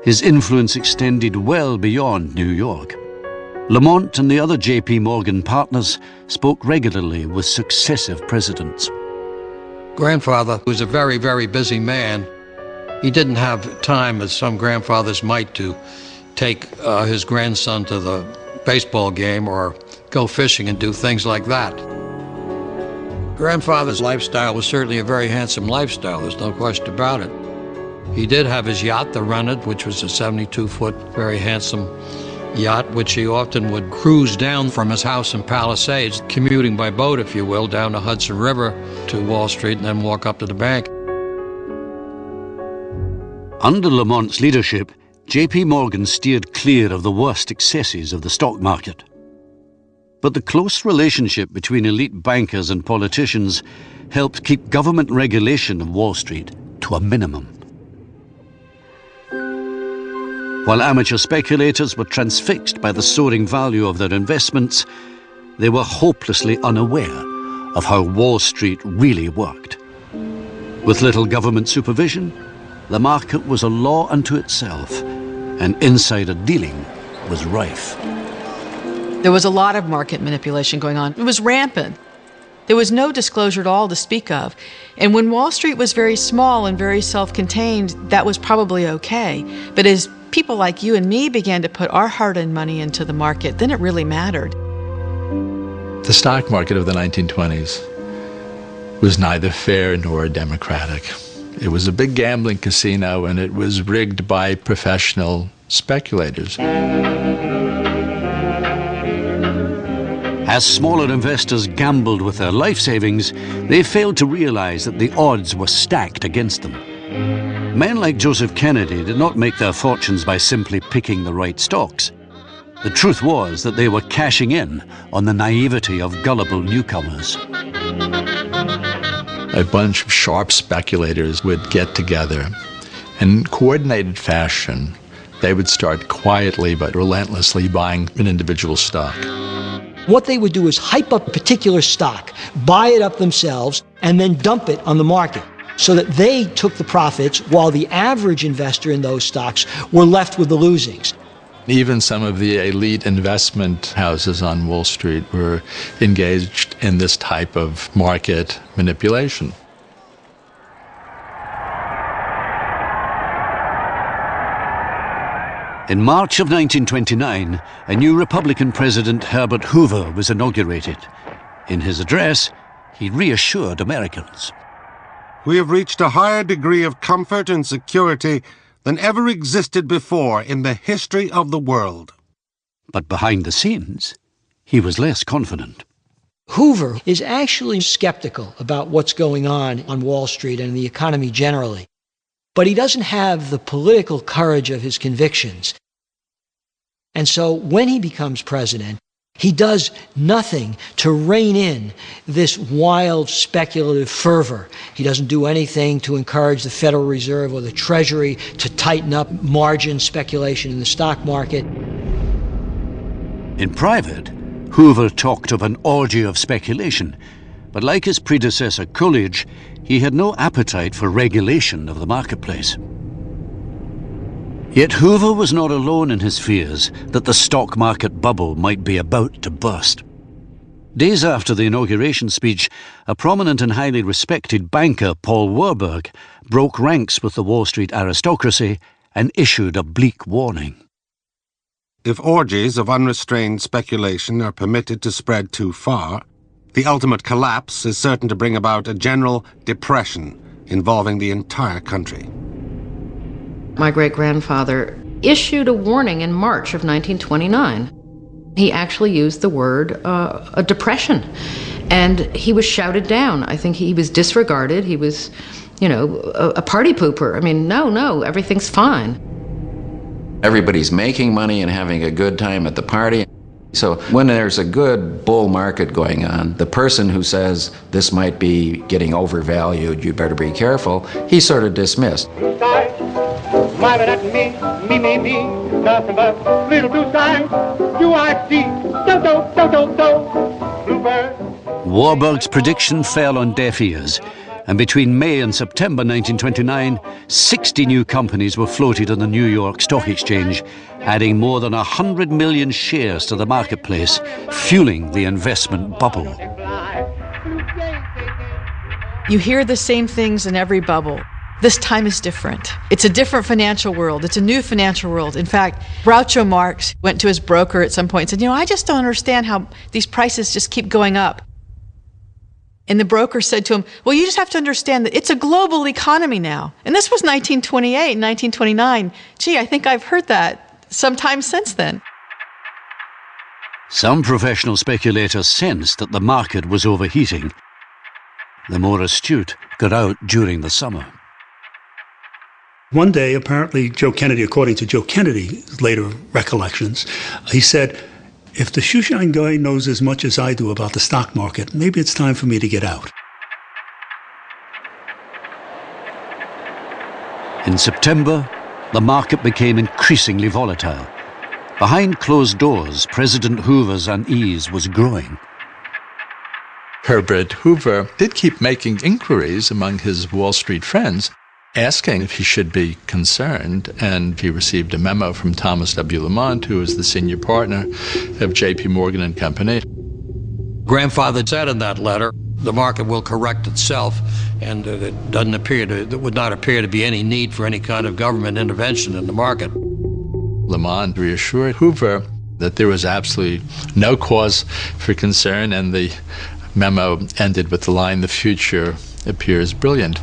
His influence extended well beyond New York. Lamont and the other J.P. Morgan partners spoke regularly with successive presidents. Grandfather was a very, very busy man. He didn't have time, as some grandfathers might, to take his grandson to the baseball game or go fishing and do things like that. Grandfather's lifestyle was certainly a very handsome lifestyle, there's no question about it. He did have his yacht, the Rennet, which was a 72-foot, very handsome yacht, which he often would cruise down from his house in Palisades, commuting by boat, if you will, down the Hudson River to Wall Street and then walk up to the bank. Under Lamont's leadership, J.P. Morgan steered clear of the worst excesses of the stock market. But the close relationship between elite bankers and politicians helped keep government regulation of Wall Street to a minimum. While amateur speculators were transfixed by the soaring value of their investments, they were hopelessly unaware of how Wall Street really worked. With little government supervision, the market was a law unto itself, and insider dealing was rife. There was a lot of market manipulation going on. It was rampant. There was no disclosure at all to speak of. And when Wall Street was very small and very self-contained, that was probably okay. But as people like you and me began to put our hard-earned money into the market, then it really mattered. The stock market of the 1920s was neither fair nor democratic. It was a big gambling casino, and it was rigged by professional speculators. As smaller investors gambled with their life savings, they failed to realize that the odds were stacked against them. Men like Joseph Kennedy did not make their fortunes by simply picking the right stocks. The truth was that they were cashing in on the naivety of gullible newcomers. A bunch of sharp speculators would get together. In coordinated fashion, they would start quietly but relentlessly buying an individual stock. What they would do is hype up a particular stock, buy it up themselves, and then dump it on the market so that they took the profits while the average investor in those stocks were left with the losings. Even some of the elite investment houses on Wall Street were engaged in this type of market manipulation. In March of 1929, a new Republican president, Herbert Hoover, was inaugurated. In his address, he reassured Americans. We have reached a higher degree of comfort and security than ever existed before in the history of the world. But behind the scenes, he was less confident. Hoover is actually skeptical about what's going on Wall Street and the economy generally. But he doesn't have the political courage of his convictions. And so when he becomes president, he does nothing to rein in this wild speculative fervor. He doesn't do anything to encourage the Federal Reserve or the Treasury to tighten up margin speculation in the stock market. In private, Hoover talked of an orgy of speculation, but like his predecessor Coolidge, he had no appetite for regulation of the marketplace. Yet Hoover was not alone in his fears that the stock market bubble might be about to burst. Days after the inauguration speech, a prominent and highly respected banker, Paul Warburg, broke ranks with the Wall Street aristocracy and issued a bleak warning. If orgies of unrestrained speculation are permitted to spread too far, the ultimate collapse is certain to bring about a general depression involving the entire country. My great-grandfather issued a warning in March of 1929. He actually used the word a depression, and he was shouted down. I think he was disregarded. He was, a party pooper. I mean, no, everything's fine. Everybody's making money and having a good time at the party. So when there's a good bull market going on, the person who says this might be getting overvalued, you better be careful, he's sort of dismissed. Blue sky, smiling at me, nothing but little blue sky. Do I see? Do, bluebird. Warburg's prediction fell on deaf ears, And between May and September 1929, 60 new companies were floated on the New York Stock Exchange, adding more than 100 million shares to the marketplace, fueling the investment bubble. You hear the same things in every bubble. This time is different. It's a different financial world. It's a new financial world. In fact, Groucho Marx went to his broker at some point and said, I just don't understand how these prices just keep going up. And the broker said to him, well, you just have to understand that it's a global economy now. And this was 1928, 1929. Gee, I think I've heard that sometime since then. Some professional speculators sensed that the market was overheating. The more astute got out during the summer. One day, apparently, Joe Kennedy, according to Joe Kennedy's later recollections, he said, if the shoeshine guy knows as much as I do about the stock market, maybe it's time for me to get out. In September, the market became increasingly volatile. Behind closed doors, President Hoover's unease was growing. Herbert Hoover did keep making inquiries among his Wall Street friends, asking if he should be concerned, and he received a memo from Thomas W. Lamont, who was the senior partner of J.P. Morgan and Company. Grandfather said in that letter, the market will correct itself, and there would not appear to be any need for any kind of government intervention in the market. Lamont reassured Hoover that there was absolutely no cause for concern, and the memo ended with the line, "The future appears brilliant."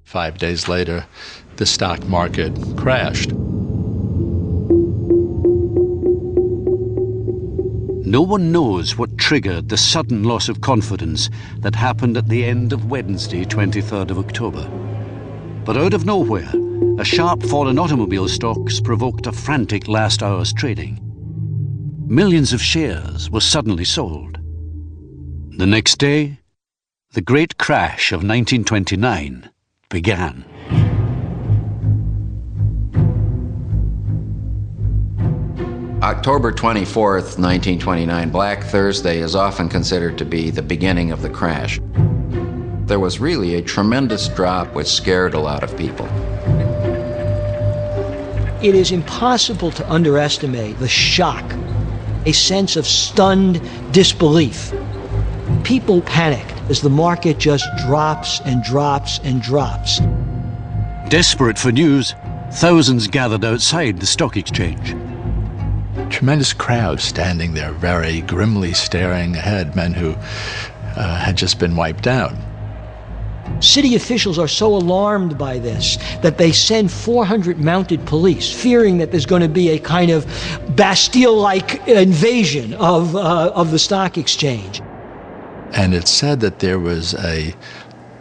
Five days later, the stock market crashed. No one knows what triggered the sudden loss of confidence that happened at the end of Wednesday, 23rd of October. But out of nowhere, a sharp fall in automobile stocks provoked a frantic last hour's trading. Millions of shares were suddenly sold. The next day, the Great Crash of 1929 began. October 24th, 1929, Black Thursday, is often considered to be the beginning of the crash. There was really a tremendous drop which scared a lot of people. It is impossible to underestimate the shock, a sense of stunned disbelief. People panicked as the market just drops and drops and drops. Desperate for news, thousands gathered outside the stock exchange. Tremendous crowd standing there, very grimly staring ahead, men who had just been wiped out. City officials are so alarmed by this that they send 400 mounted police, fearing that there's going to be a kind of Bastille-like invasion of the stock exchange. And it's said that there was a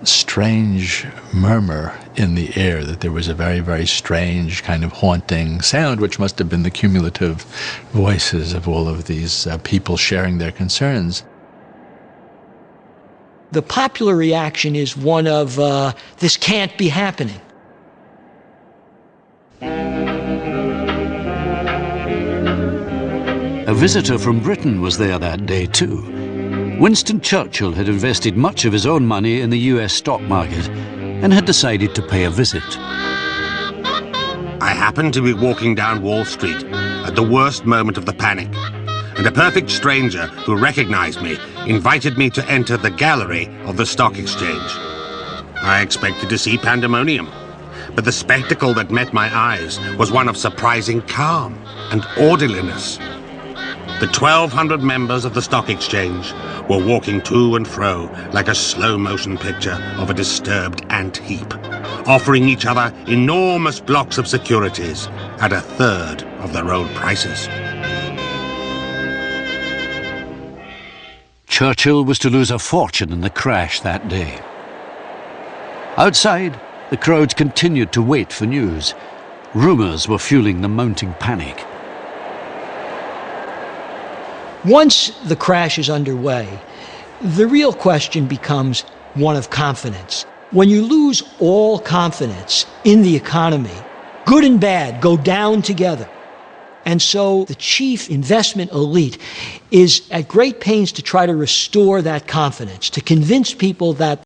strange murmur in the air, that there was a very, very strange kind of haunting sound, which must have been the cumulative voices of all of these people sharing their concerns. The popular reaction is one of, this can't be happening. A visitor from Britain was there that day too. Winston Churchill had invested much of his own money in the US stock market and had decided to pay a visit. I happened to be walking down Wall Street at the worst moment of the panic, and a perfect stranger who recognized me invited me to enter the gallery of the stock exchange. I expected to see pandemonium, but the spectacle that met my eyes was one of surprising calm and orderliness. The 1,200 members of the stock exchange were walking to and fro like a slow-motion picture of a disturbed ant heap, offering each other enormous blocks of securities at a third of their old prices. Churchill was to lose a fortune in the crash that day. Outside, the crowds continued to wait for news. Rumours were fueling the mounting panic. Once the crash is underway, the real question becomes one of confidence. When you lose all confidence in the economy, good and bad go down together. And so the chief investment elite is at great pains to try to restore that confidence, to convince people that